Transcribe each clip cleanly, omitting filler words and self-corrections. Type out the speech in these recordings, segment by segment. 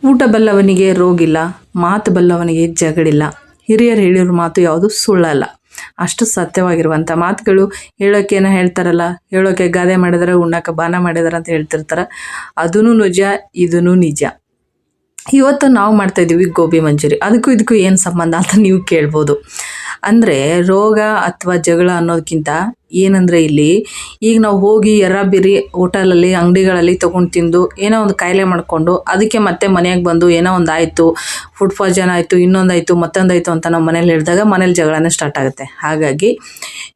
ಊಟ ಬಲ್ಲವನಿಗೆ ರೋಗಿಲ್ಲ, ಮಾತು ಬಲ್ಲವನಿಗೆ ಜಗಳಿಲ್ಲ. ಹಿರಿಯರು ಹೇಳಿರೋ ಮಾತು ಯಾವುದು ಸುಳ್ಳಲ್ಲ. ಅಷ್ಟು ಸತ್ಯವಾಗಿರುವಂಥ ಮಾತುಗಳು. ಹೇಳೋಕ್ಕೇನೋ ಹೇಳ್ತಾರಲ್ಲ, ಹೇಳೋಕ್ಕೆ ಗಾದೆ ಮಾಡಿದಾರೆ, ಉಣ್ಣಕ್ಕೆ ಬಾನ ಮಾಡಿದಾರೆ ಅಂತ ಹೇಳ್ತಿರ್ತಾರೆ. ಅದೂ ನಿಜ, ಇದೂ ನಿಜ. ಇವತ್ತು ನಾವು ಮಾಡ್ತಾಯಿದ್ದೀವಿ ಗೋಬಿ ಮಂಚೂರಿ. ಅದಕ್ಕೂ ಇದಕ್ಕೂ ಏನು ಸಂಬಂಧ ಅಂತ ನೀವು ಕೇಳ್ಬೋದು. ಅಂದರೆ ರೋಗ ಅಥವಾ ಜಗಳ ಅನ್ನೋದಕ್ಕಿಂತ ಏನಂದರೆ ಇಲ್ಲಿ ಈಗ ನಾವು ಹೋಗಿ ಎರ್ರಾಬಿರಿ ಹೋಟೆಲಲ್ಲಿ ಅಂಗಡಿಗಳಲ್ಲಿ ತೊಗೊಂಡು ತಿಂದು ಏನೋ ಒಂದು ಕಾಯಿಲೆ ಮಾಡಿಕೊಂಡು ಅದಕ್ಕೆ ಮತ್ತೆ ಮನೆಯಾಗೆ ಬಂದು ಏನೋ ಒಂದು ಆಯಿತು, ಫುಡ್ ಪಾಯ್ಸನ್ ಆಯಿತು, ಇನ್ನೊಂದಾಯಿತು, ಮತ್ತೊಂದಾಯಿತು ಅಂತ ನಾವು ಮನೇಲಿ ಹೇಳಿದಾಗ ಮನೇಲಿ ಜಗಳನೇ ಸ್ಟಾರ್ಟ್ ಆಗುತ್ತೆ. ಹಾಗಾಗಿ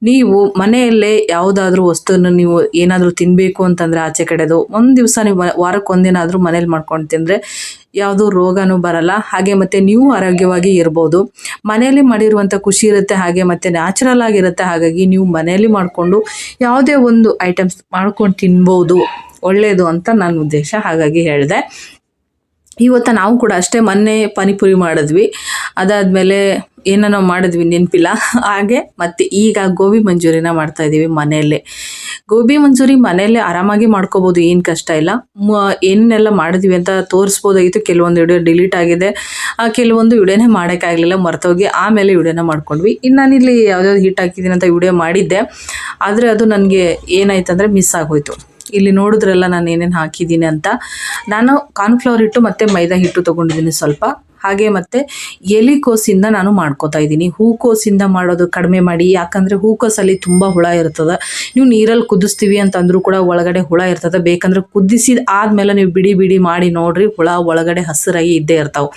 ನೀವು ಮನೆಯಲ್ಲೇ ಯಾವುದಾದ್ರೂ ವಸ್ತುವನ್ನು ನೀವು ಏನಾದರೂ ತಿನ್ನಬೇಕು ಅಂತಂದರೆ ಆಚೆ ಕಡೆದು ಒಂದು ದಿವಸ ನೀವು ವಾರಕ್ಕೆ ಒಂದಿನ ಆದರೂ ಮನೇಲಿ ಮಾಡ್ಕೊಂಡು ತಿಂದರೆ ಯಾವುದೂ ರೋಗನೂ ಬರಲ್ಲ. ಹಾಗೆ ಮತ್ತು ನೀವು ಆರೋಗ್ಯವಾಗಿ ಇರ್ಬೋದು. ಮನೆಯಲ್ಲಿ ಮಾಡಿರುವಂಥ ಖುಷಿ ಇರುತ್ತೆ, ಹಾಗೆ ಮತ್ತು ನ್ಯಾಚುರಲ್ ಆಗಿರುತ್ತೆ. ಹಾಗಾಗಿ ನೀವು ಮನೆಯಲ್ಲಿ ಮಾಡಿಕೊಂಡು ಯಾವುದೇ ಒಂದು ಐಟಮ್ಸ್ ಮಾಡ್ಕೊಂಡು ತಿನ್ಬೋದು, ಒಳ್ಳೆಯದು ಅಂತ ನನ್ನ ಉದ್ದೇಶ. ಹಾಗಾಗಿ ಹೇಳಿದೆ. ಇವತ್ತು ನಾವು ಕೂಡ ಅಷ್ಟೇ ಮೊನ್ನೆ ಪಾನಿಪುರಿ ಮಾಡಿದ್ವಿ, ಅದಾದಮೇಲೆ ಏನೋ ಮಾಡಿದ್ವಿ ನೆನಪಿಲ್ಲ. ಹಾಗೆ ಮತ್ತು ಈಗ ಗೋಬಿ ಮಂಚೂರಿನ ಮಾಡ್ತಾಯಿದ್ದೀವಿ ಮನೆಯಲ್ಲೇ. ಗೋಬಿ ಮಂಚೂರಿ ಮನೆಯಲ್ಲೇ ಆರಾಮಾಗಿ ಮಾಡ್ಕೋಬೋದು, ಏನು ಕಷ್ಟ ಇಲ್ಲ. ಏನೆಲ್ಲ ಮಾಡಿದ್ವಿ ಅಂತ ತೋರಿಸ್ಬೋದಾಗಿತ್ತು. ಕೆಲವೊಂದು ವಿಡಿಯೋ ಡಿಲೀಟ್ ಆಗಿದೆ, ಕೆಲವೊಂದು ವಿಡಿಯೋನೇ ಮಾಡೋಕ್ಕಾಗಲಿಲ್ಲ, ಮರ್ತೋಗಿ ಆಮೇಲೆ ವಿಡಿಯೋನ ಮಾಡ್ಕೊಂಡ್ವಿ. ಇನ್ನು ನಾನಿಲ್ಲಿ ಯಾವುದಾದ್ರು ಹಿಟ್ ಹಾಕಿದ್ದೀನಿ ಅಂತ ವಿಡಿಯೋ ಮಾಡಿದ್ದೆ, ಆದರೆ ಅದು ನನಗೆ ಏನಾಯ್ತಂದರೆ ಮಿಸ್ ಆಗೋಯ್ತು. ಇಲ್ಲಿ ನೋಡಿದ್ರಲ್ಲ ನಾನು ಏನೇನು ಹಾಕಿದ್ದೀನಿ ಅಂತ. ನಾನು ಕಾರ್ನ್ಫ್ಲವರ್ ಹಿಟ್ಟು ಮತ್ತು ಮೈದಾ ಹಿಟ್ಟು ತೊಗೊಂಡಿದ್ದೀನಿ ಸ್ವಲ್ಪ. ಹಾಗೆ ಮತ್ತು ಎಲೆಕೋಸಿಂದ ನಾನು ಮಾಡ್ಕೋತಾ ಇದ್ದೀನಿ. ಹೂಕೋಸಿಂದ ಮಾಡೋದು ಕಡಿಮೆ ಮಾಡಿ, ಯಾಕಂದರೆ ಹೂಕೋಸಲ್ಲಿ ತುಂಬ ಹುಳ ಇರ್ತದೆ. ನೀವು ನೀರಲ್ಲಿ ಕುದಿಸ್ತೀವಿ ಅಂತಂದರೂ ಕೂಡ ಒಳಗಡೆ ಹುಳ ಇರ್ತದೆ. ಬೇಕಂದ್ರೆ ಕುದಿಸಿದ ಆದಮೇಲೆ ನೀವು ಬಿಡಿ ಬಿಡಿ ಮಾಡಿ ನೋಡಿರಿ, ಹುಳ ಒಳಗಡೆ ಹಸಿರಾಗಿ ಇದ್ದೇ ಇರ್ತಾವೆ.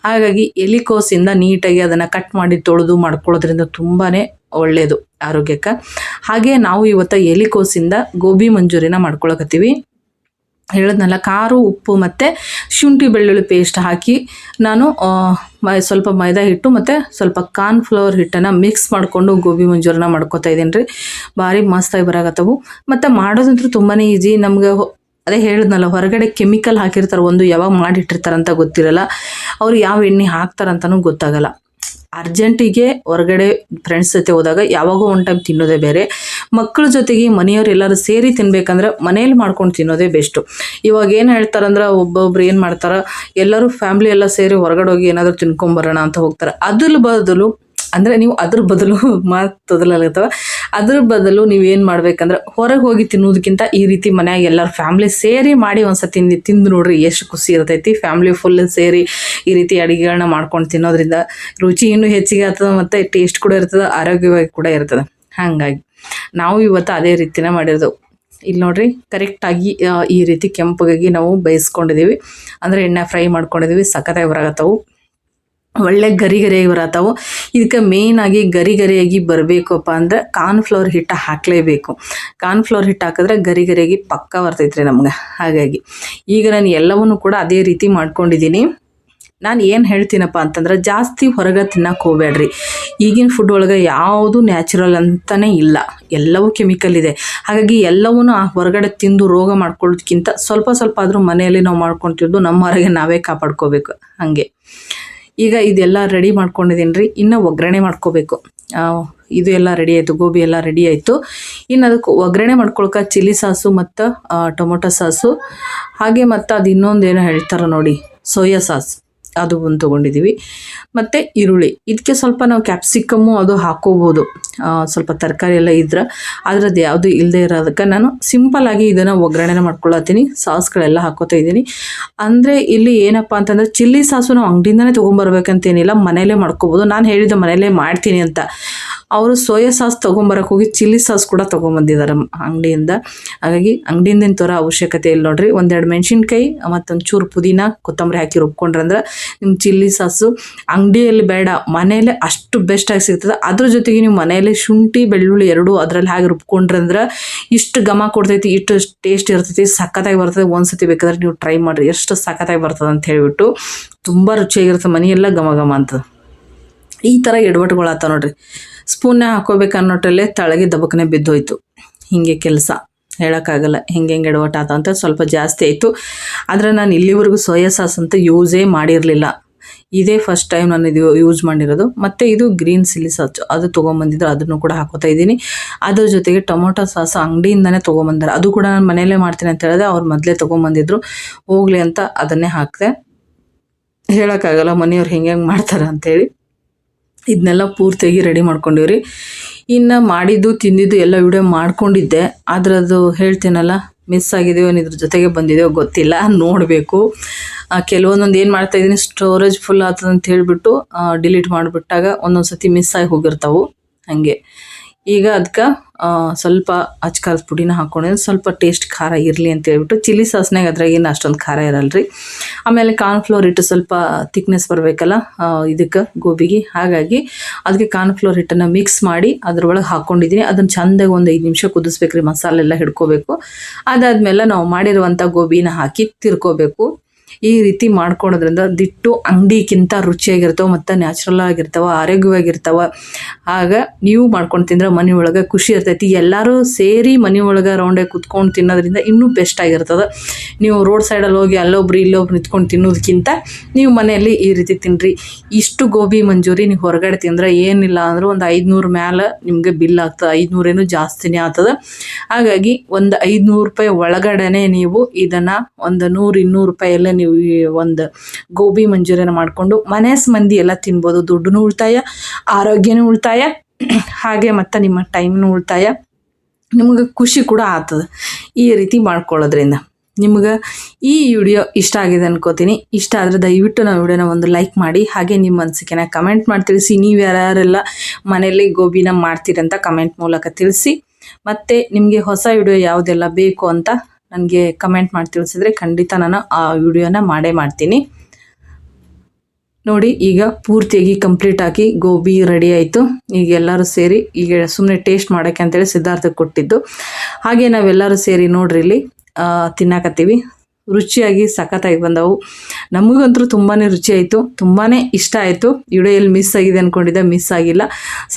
ಹಾಗಾಗಿ ಎಲೆಕೋಸಿಂದ ನೀಟಾಗಿ ಅದನ್ನು ಕಟ್ ಮಾಡಿ ತೊಳೆದು ಮಾಡ್ಕೊಳ್ಳೋದ್ರಿಂದ ತುಂಬಾ ಒಳ್ಳೆಯದು ಆರೋಗ್ಯಕ್ಕೆ. ಹಾಗೆ ನಾವು ಇವತ್ತು ಎಲೆಕೋಸಿಂದ ಗೋಬಿ ಮಂಚೂರಿನ ಮಾಡ್ಕೊಳಕತ್ತೀವಿ. ಹೇಳಿದ್ನಲ್ಲ, ಖಾರ, ಉಪ್ಪು ಮತ್ತು ಶುಂಠಿ ಬೆಳ್ಳುಳ್ಳಿ ಪೇಸ್ಟ್ ಹಾಕಿ ನಾನು ಸ್ವಲ್ಪ ಮೈದಾ ಹಿಟ್ಟು ಮತ್ತು ಸ್ವಲ್ಪ ಕಾರ್ನ್ಫ್ಲವರ್ ಹಿಟ್ಟನ್ನು ಮಿಕ್ಸ್ ಮಾಡಿಕೊಂಡು ಗೋಬಿ ಮಂಚೂರಿನ ಮಾಡ್ಕೊತಾ ಇದ್ದೀನಿ ರೀ. ಭಾರಿ ಮಸ್ತಾಗಿ ಬರಾಕತ್ತವು. ಮತ್ತು ಮಾಡೋದಂತೂ ತುಂಬಾ ಈಜಿ. ನಮ್ಗೆ ಅದೇ ಹೇಳಿದ್ನಲ್ಲ, ಹೊರಗಡೆ ಕೆಮಿಕಲ್ ಹಾಕಿರ್ತಾರೆ, ಒಂದು ಯಾವಾಗ ಮಾಡಿಟ್ಟಿರ್ತಾರಂತ ಗೊತ್ತಿರಲ್ಲ, ಅವ್ರು ಯಾವ ಎಣ್ಣೆ ಹಾಕ್ತಾರಂತನೂ ಗೊತ್ತಾಗಲ್ಲ. ಅರ್ಜೆಂಟಿಗೆ ಹೊರಗಡೆ ಫ್ರೆಂಡ್ಸ್ ಜೊತೆ ಹೋದಾಗ ಯಾವಾಗೋ ಒಂದು ಟೈಮ್ ತಿನ್ನೋದೇ ಬೇರೆ. ಮಕ್ಕಳ ಜೊತೆಗೆ ಮನೆಯವ್ರು ಎಲ್ಲರೂ ಸೇರಿ ತಿನ್ಬೇಕಂದ್ರೆ ಮನೇಲಿ ಮಾಡ್ಕೊಂಡು ತಿನ್ನೋದೇ ಬೆಸ್ಟು. ಇವಾಗ ಏನು ಹೇಳ್ತಾರಂದ್ರೆ, ಒಬ್ಬೊಬ್ರು ಏನು ಮಾಡ್ತಾರೆ, ಎಲ್ಲರೂ ಫ್ಯಾಮ್ಲಿ ಎಲ್ಲ ಸೇರಿ ಹೊರಗಡೆ ಹೋಗಿ ಏನಾದರೂ ತಿನ್ಕೊಂಬರೋಣ ಅಂತ ಹೋಗ್ತಾರೆ. ನೀವು ಅದ್ರ ಬದಲು ಮಾತದಲ್ಲಿರ್ತವೆ. ಅದ್ರ ಬದಲು ನೀವೇನು ಮಾಡ್ಬೇಕಂದ್ರೆ, ಹೊರಗೆ ಹೋಗಿ ತಿನ್ನೋದಕ್ಕಿಂತ ಈ ರೀತಿ ಮನ್ಯಾಗ ಎಲ್ಲರೂ ಫ್ಯಾಮ್ಲಿ ಸೇರಿ ಮಾಡಿ ಒಂದ್ಸತಿ ತಿಂದು ನೋಡ್ರಿ, ಎಷ್ಟು ಖುಷಿ ಇರ್ತೈತಿ. ಫ್ಯಾಮ್ಲಿ ಫುಲ್ ಸೇರಿ ಈ ರೀತಿ ಅಡುಗೆಗಳನ್ನ ಮಾಡ್ಕೊಂಡು ತಿನ್ನೋದ್ರಿಂದ ರುಚಿ ಇನ್ನೂ ಹೆಚ್ಚಿಗೆ ಆಗ್ತದೆ, ಮತ್ತು ಟೇಸ್ಟ್ ಕೂಡ ಇರ್ತದೆ, ಆರೋಗ್ಯವಾಗಿ ಕೂಡ ಇರ್ತದೆ. ಹಾಗಾಗಿ ನಾವು ಇವತ್ತು ಅದೇ ರೀತಿನೇ ಮಾಡಿರೋದು. ಇಲ್ಲಿ ನೋಡ್ರಿ, ಕರೆಕ್ಟಾಗಿ ಈ ರೀತಿ ಕೆಂಪಗಾಗಿ ನಾವು ಬೇಯಿಸ್ಕೊಂಡಿದ್ದೀವಿ, ಅಂದರೆ ಎಣ್ಣೆ ಫ್ರೈ ಮಾಡ್ಕೊಂಡಿದ್ದೀವಿ. ಸಖತ್ತಾಗಿ ಬರಾಕತ್ತವು, ಒಳ್ಳೆ ಗರಿಯಾಗಿ ಬರತ್ತವು. ಇದಕ್ಕೆ ಮೇಯ್ನಾಗಿ ಗರಿಯಾಗಿ ಬರಬೇಕಪ್ಪ ಅಂದರೆ ಕಾರ್ನ್ಫ್ಲವರ್ ಹಿಟ್ಟು ಹಾಕಲೇಬೇಕು. ಕಾರ್ನ್ಫ್ಲವರ್ ಹಿಟ್ಟು ಹಾಕಿದ್ರೆ ಗರಿಯಾಗಿ ಪಕ್ಕ ಬರ್ತೈತ್ರಿ ನಮ್ಗೆ. ಹಾಗಾಗಿ ಈಗ ನಾನು ಎಲ್ಲವನ್ನೂ ಕೂಡ ಅದೇ ರೀತಿ ಮಾಡ್ಕೊಂಡಿದ್ದೀನಿ. ನಾನು ಏನು ಹೇಳ್ತೀನಪ್ಪ ಅಂತಂದ್ರೆ, ಜಾಸ್ತಿ ಹೊರಗೆ ತಿನ್ನಕ್ಕೆ ಹೋಗಬೇಡ್ರಿ. ಈಗಿನ ಫುಡ್ ಒಳಗೆ ಯಾವುದು ನ್ಯಾಚುರಲ್ ಅಂತಲೇ ಇಲ್ಲ, ಎಲ್ಲವೂ ಕೆಮಿಕಲ್ ಇದೆ. ಹಾಗಾಗಿ ಎಲ್ಲವನ್ನೂ ಹೊರಗಡೆ ತಿಂದು ರೋಗ ಮಾಡ್ಕೊಳ್ಳೋದಕ್ಕಿಂತ ಸ್ವಲ್ಪ ಸ್ವಲ್ಪ ಆದರೂ ಮನೆಯಲ್ಲಿ ನಾವು ಮಾಡ್ಕೊಂಡು ತಿಂದು ನಮ್ಮ ಹೊರಗೆ ನಾವೇ ಕಾಪಾಡ್ಕೋಬೇಕು. ಹಾಗೆ ಈಗ ಇದೆಲ್ಲ ರೆಡಿ ಮಾಡ್ಕೊಂಡಿದ್ದೀನಿ ರೀ. ಇನ್ನು ಒಗ್ಗರಣೆ ಮಾಡ್ಕೋಬೇಕು. ಇದು ಎಲ್ಲ ರೆಡಿ ಆಯಿತು, ಗೋಬಿ ಎಲ್ಲ ರೆಡಿ ಆಯಿತು. ಇನ್ನು ಅದಕ್ಕೆ ಒಗ್ಗರಣೆ ಮಾಡ್ಕೊಳಕ್ಕೆ ಚಿಲ್ಲಿ ಸಾಸು ಮತ್ತು ಟೊಮೊಟೊ ಸಾಸು, ಹಾಗೆ ಮತ್ತು ಅದು ಇನ್ನೊಂದು ಏನೋ ಹೇಳ್ತಾರೆ ನೋಡಿ, ಸೋಯಾ ಸಾಸ್, ಅದು ಒಂದು ತೊಗೊಂಡಿದ್ದೀವಿ. ಮತ್ತು ಈರುಳ್ಳಿ, ಇದಕ್ಕೆ ಸ್ವಲ್ಪ ನಾವು ಕ್ಯಾಪ್ಸಿಕಮ್ಮು ಅದು ಹಾಕೋಬೋದು, ಸ್ವಲ್ಪ ತರಕಾರಿ ಎಲ್ಲ ಇದ್ರೆ. ಆದರೆ ಅದು ಯಾವುದು ಇಲ್ಲದೆ ಇರೋದಕ್ಕೆ ನಾನು ಸಿಂಪಲ್ಲಾಗಿ ಇದನ್ನು ಒಗ್ಗರಣೆನ ಮಾಡ್ಕೊಳತ್ತೀನಿ. ಸಾಸ್ಗಳೆಲ್ಲ ಹಾಕೋತಾ ಇದ್ದೀನಿ. ಅಂದರೆ ಇಲ್ಲಿ ಏನಪ್ಪ ಅಂತಂದರೆ, ಚಿಲ್ಲಿ ಸಾಸು ನಾವು ಅಂಗಡಿಯಿಂದನೇ ತೊಗೊಂಬರ್ಬೇಕಂತೇನಿಲ್ಲ, ಮನೇಲೇ ಮಾಡ್ಕೋಬೋದು. ನಾನು ಹೇಳಿದ್ದೆ ಮನೇಲೇ ಮಾಡ್ತೀನಿ ಅಂತ. ಅವರು ಸೋಯಾ ಸಾಸ್ ತೊಗೊಂಬರಕ್ಕೆ ಹೋಗಿ ಚಿಲ್ಲಿ ಸಾಸ್ ಕೂಡ ತೊಗೊಂಬಂದಿದ್ದಾರೆ ಅಂಗಡಿಯಿಂದ. ಹಾಗಾಗಿ ಅಂಗಡಿಯಿಂದ ತರೋ ಅವಶ್ಯಕತೆ ಇಲ್ಲ ನೋಡ್ರಿ. ಒಂದೆರಡು ಮೆಣಸಿನ್ಕಾಯಿ ಮತ್ತೊಂದು ಚೂರು ಪುದೀನ ಕೊತ್ತಂಬರಿ ಹಾಕಿ ರುಬ್ಕೊಂಡ್ರಂದ್ರೆ ನಿಮ್ಮ ಚಿಲ್ಲಿ ಸಾಸು ಅಂಗಡಿಯಲ್ಲಿ ಬೇಡ, ಮನೆಯಲ್ಲೇ ಅಷ್ಟು ಬೆಸ್ಟಾಗಿ ಸಿಗ್ತದೆ. ಅದ್ರ ಜೊತೆಗೆ ನೀವು ಮನೆಯಲ್ಲೇ ಶುಂಠಿ ಬೆಳ್ಳುಳ್ಳಿ ಎರಡೂ ಅದರಲ್ಲಿ ಹಾಗೆ ರುಬ್ಕೊಂಡ್ರಂದ್ರೆ ಇಷ್ಟು ಘಮ ಕೊಡ್ತೈತಿ, ಇಷ್ಟು ಟೇಸ್ಟ್ ಇರ್ತೈತಿ, ಸಖತ್ತಾಗಿ ಬರ್ತದೆ. ಒಂದ್ಸತಿ ಬೇಕಾದ್ರೆ ನೀವು ಟ್ರೈ ಮಾಡಿರಿ, ಎಷ್ಟು ಸಖತ್ತಾಗಿ ಬರ್ತದೆ ಅಂತ ಹೇಳಿಬಿಟ್ಟು. ತುಂಬ ರುಚಿಯಾಗಿರ್ತದೆ, ಮನೆಯೆಲ್ಲ ಘಮ ಘಮ ಅಂತದೆ. ಈ ಥರ ಎಡವಟ್ಟುಗಳಾತ ನೋಡ್ರಿ. ಸ್ಪೂನ್ನೇ ಹಾಕೋಬೇಕು ಅನ್ನೋಟಲ್ಲೇ ತಳಗೆ ದಬಕ್ಕನೆ ಬಿದ್ದೋಯ್ತು. ಹೀಗೆ ಕೆಲಸ ಹೇಳೋಕ್ಕಾಗಲ್ಲ, ಹೆಂಗೆ ಎಡವಟ್ಟಾತ ಅಂತ. ಸ್ವಲ್ಪ ಜಾಸ್ತಿ ಆಯಿತು. ಆದರೆ ನಾನು ಇಲ್ಲಿವರೆಗೂ ಸೋಯಾ ಸಾಸ್ ಅಂತ ಯೂಸೇ ಮಾಡಿರಲಿಲ್ಲ. ಇದೇ ಫಸ್ಟ್ ಟೈಮ್ ನಾನು ಇದು ಯೂಸ್ ಮಾಡಿರೋದು. ಮತ್ತು ಇದು ಗ್ರೀನ್ ಚಿಲ್ಲಿ ಸಾಸ್ ಅದು ತೊಗೊಂಬಂದಿದ್ರು, ಅದನ್ನು ಕೂಡ ಹಾಕೋತಾ ಇದ್ದೀನಿ. ಅದ್ರ ಜೊತೆಗೆ ಟೊಮೊಟೊ ಸಾಸ್ ಅಂಗಡಿಯಿಂದನೇ ತೊಗೊಂಬಂದಾರೆ, ಅದು ಕೂಡ ನಾನು ಮನೆಯಲ್ಲೇ ಮಾಡ್ತೀನಿ ಅಂತ ಹೇಳಿದೆ. ಅವ್ರು ಮೊದಲೇ ತೊಗೊಂಬಂದಿದ್ರು, ಹೋಗಲಿ ಅಂತ ಅದನ್ನೇ ಹಾಕಿದೆ. ಹೇಳೋಕ್ಕಾಗಲ್ಲ ಮನೆಯವ್ರು ಹೆಂಗೆ ಮಾಡ್ತಾರೆ ಅಂಥೇಳಿ. ಇದನ್ನೆಲ್ಲ ಪೂರ್ತಿಯಾಗಿ ರೆಡಿ ಮಾಡ್ಕೊಂಡಿವ್ರಿ. ಇನ್ನು ಮಾಡಿದ್ದು ತಿಂದಿದ್ದು ಎಲ್ಲ ವಿಡಿಯೋ ಮಾಡ್ಕೊಂಡಿದ್ದೆ, ಆದರೆ ಅದು ಹೇಳ್ತೀನಲ್ಲ ಮಿಸ್ ಆಗಿದೆಯೋ ಇದ್ರ ಜೊತೆಗೆ ಬಂದಿದೆಯೋ ಗೊತ್ತಿಲ್ಲ, ನೋಡಬೇಕು. ಕೆಲವೊಂದೊಂದು ಏನು ಮಾಡ್ತಾಯಿದ್ದೀನಿ, ಸ್ಟೋರೇಜ್ ಫುಲ್ ಆಗ್ತದೆ ಅಂತ ಹೇಳಿಬಿಟ್ಟು ಡಿಲೀಟ್ ಮಾಡಿಬಿಟ್ಟಾಗ ಒಂದೊಂದು ಸತಿ ಮಿಸ್ ಆಗಿ ಹೋಗಿರ್ತಾವೆ. ಹಾಗೆ ಈಗ ಅದಕ್ಕೆ ಸ್ವಲ್ಪ ಅಚ್ಕಾರದ ಪುಡಿನ ಹಾಕ್ಕೊಂಡಿದ್ದು, ಸ್ವಲ್ಪ ಟೇಸ್ಟ್ ಖಾರ ಇರಲಿ ಅಂತ ಹೇಳ್ಬಿಟ್ಟು. ಚಿಲ್ಲಿ ಸಾಸ್ನಾಗ ಅದ್ರಾಗೇನು ಅಷ್ಟೊಂದು ಖಾರ ಇರಲ್ರಿ. ಆಮೇಲೆ ಕಾರ್ನ್ಫ್ಲೋರ್ ಹಿಟ್ಟು ಸ್ವಲ್ಪ ತಿಕ್ನೆಸ್ ಬರಬೇಕಲ್ಲ ಇದಕ್ಕೆ ಗೋಬಿಗೆ, ಹಾಗಾಗಿ ಅದಕ್ಕೆ ಕಾರ್ನ್ಫ್ಲೋರ್ ಹಿಟ್ಟನ್ನು ಮಿಕ್ಸ್ ಮಾಡಿ ಅದ್ರೊಳಗೆ ಹಾಕ್ಕೊಂಡಿದ್ದೀನಿ. ಅದನ್ನು ಚೆಂದಾಗಿ ಒಂದು 5 ನಿಮಿಷ ಕುದಿಸ್ಬೇಕ್ರಿ, ಮಸಾಲೆ ಎಲ್ಲ ಹಿಡ್ಕೋಬೇಕು. ಅದಾದಮೇಲೆ ನಾವು ಮಾಡಿರುವಂಥ ಗೋಬಿನ ಹಾಕಿ ತಿರ್ಕೋಬೇಕು. ಈ ರೀತಿ ಮಾಡ್ಕೊಳೋದ್ರಿಂದ ದಿಟ್ಟು ಅಂಗಡಿಗಿಂತ ರುಚಿಯಾಗಿರ್ತಾವೆ ಮತ್ತು ನ್ಯಾಚುರಲ್ ಆಗಿರ್ತಾವೆ, ಆರೋಗ್ಯವಾಗಿರ್ತಾವೆ. ಆಗ ನೀವು ಮಾಡ್ಕೊಂಡು ತಿಂದ್ರೆ ಮನೆ ಒಳಗೆ ಖುಷಿ ಇರ್ತೈತಿ. ಎಲ್ಲರೂ ಸೇರಿ ಮನೆ ಒಳಗೆ ರೌಂಡಾಗಿ ಕುತ್ಕೊಂಡು ತಿನ್ನೋದ್ರಿಂದ ಇನ್ನೂ ಬೆಸ್ಟ್ ಆಗಿರ್ತದೆ. ನೀವು ರೋಡ್ ಸೈಡಲ್ಲಿ ಹೋಗಿ ಅಲ್ಲೊಬ್ರು ಇಲ್ಲೊಬ್ರು ನಿಂತ್ಕೊಂಡು ತಿನ್ನೋದಕ್ಕಿಂತ ನೀವು ಮನೆಯಲ್ಲಿ ಈ ರೀತಿ ತಿನ್ನಿರಿ. ಇಷ್ಟು ಗೋಬಿ ಮಂಚೂರಿ ನೀವು ಹೊರಗಡೆ ತಿಂದರೆ ಏನಿಲ್ಲ ಅಂದರೂ ಒಂದು 500 ಮ್ಯಾಲೆ ನಿಮಗೆ ಬಿಲ್ ಆಗ್ತದೆ. 500 ಏನೂ ಜಾಸ್ತಿನೇ ಆಗ್ತದೆ. ಹಾಗಾಗಿ ಒಂದು 500 ರೂಪಾಯಿ ಒಳಗಡೆ ನೀವು ಇದನ್ನು ಒಂದು 100-200 ರೂಪಾಯಲ್ಲೇ ನೀವು ಒಂದು ಗೋಬಿ ಮಂಚೂರಿಯನ್ ಮಾಡಿಕೊಂಡು ಮನೆ ಮಂದಿ ಎಲ್ಲ ತಿನ್ಬೋದು. ದುಡ್ಡು ಉಳಿತಾಯ, ಆರೋಗ್ಯನೂ ಉಳಿತಾಯ, ಹಾಗೆ ಮತ್ತು ನಿಮ್ಮ ಟೈಮ್ನೂ ಉಳಿತಾಯ, ನಿಮಗೆ ಖುಷಿ ಕೂಡ ಆಗ್ತದೆ ಈ ರೀತಿ ಮಾಡ್ಕೊಳ್ಳೋದ್ರಿಂದ. ನಿಮ್ಗೆ ಈ ವಿಡಿಯೋ ಇಷ್ಟ ಆಗಿದೆ ಅನ್ಕೋತೀನಿ. ಇಷ್ಟ ಆದರೆ ದಯವಿಟ್ಟು ನಾವು ವಿಡಿಯೋನ ಒಂದು ಲೈಕ್ ಮಾಡಿ, ಹಾಗೆ ನಿಮ್ಮ ಅನಿಸಿಕೆನ ಕಮೆಂಟ್ ಮಾಡಿ ತಿಳಿಸಿ. ನೀವು ಯಾರ್ಯಾರೆಲ್ಲ ಮನೆಯಲ್ಲಿ ಗೋಬಿನ ಮಾಡ್ತೀರಂತ ಕಮೆಂಟ್ ಮೂಲಕ ತಿಳಿಸಿ. ಮತ್ತು ನಿಮಗೆ ಹೊಸ ವಿಡಿಯೋ ಯಾವುದೆಲ್ಲ ಬೇಕು ಅಂತ ನನಗೆ ಕಮೆಂಟ್ ಮಾಡಿ ತಿಳಿಸಿದ್ರೆ ಖಂಡಿತ ನಾನು ಆ ವಿಡಿಯೋನ ಮಾಡೇ ಮಾಡ್ತೀನಿ. ನೋಡಿ ಈಗ ಪೂರ್ತಿಯಾಗಿ ಕಂಪ್ಲೀಟ್ ಆಗಿ ಗೋಬಿ ರೆಡಿ ಆಯಿತು. ಈಗ ಎಲ್ಲರೂ ಸೇರಿ ಈಗ ಸುಮ್ಮನೆ ಟೇಸ್ಟ್ ಮಾಡೋಕ್ಕೆ ಅಂತೇಳಿ ಸಿದ್ಧಾರ್ಥಕ್ಕೆ ಕೊಟ್ಟಿದ್ದು. ಹಾಗೆ ನಾವೆಲ್ಲರೂ ಸೇರಿ ನೋಡ್ರಿ ಇಲ್ಲಿ ತಿನ್ನಕತ್ತೀವಿ. ರುಚಿಯಾಗಿ ಸಖತ್ತಾಗಿ ಬಂದವು. ನಮಗಂತೂ ತುಂಬಾ ರುಚಿ ಆಯಿತು, ತುಂಬಾ ಇಷ್ಟ ಆಯಿತು. ವಿಡಿಯೋ ಎಲ್ಲಿ ಮಿಸ್ ಆಗಿದೆ ಅಂದ್ಕೊಂಡಿದ್ದೆ, ಮಿಸ್ ಆಗಿಲ್ಲ,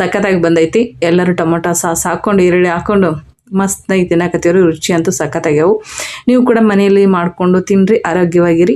ಸಖತ್ತಾಗಿ ಬಂದೈತಿ. ಎಲ್ಲರೂ ಟೊಮೊಟೊ ಸಾಸ್ ಹಾಕ್ಕೊಂಡು ಈರುಳ್ಳಿ ಹಾಕ್ಕೊಂಡು ಮಸ್ತಾಗಿ ತಿನ್ನಕತ್ತೀವ್ರಿ. ರುಚಿ ಅಂತೂ ಸಖತ್ತಾಗ್ಯಾವು. ನೀವು ಕೂಡ ಮನೆಯಲ್ಲಿ ಮಾಡಿಕೊಂಡು ತಿನ್ನಿರಿ, ಆರೋಗ್ಯವಾಗಿರಿ.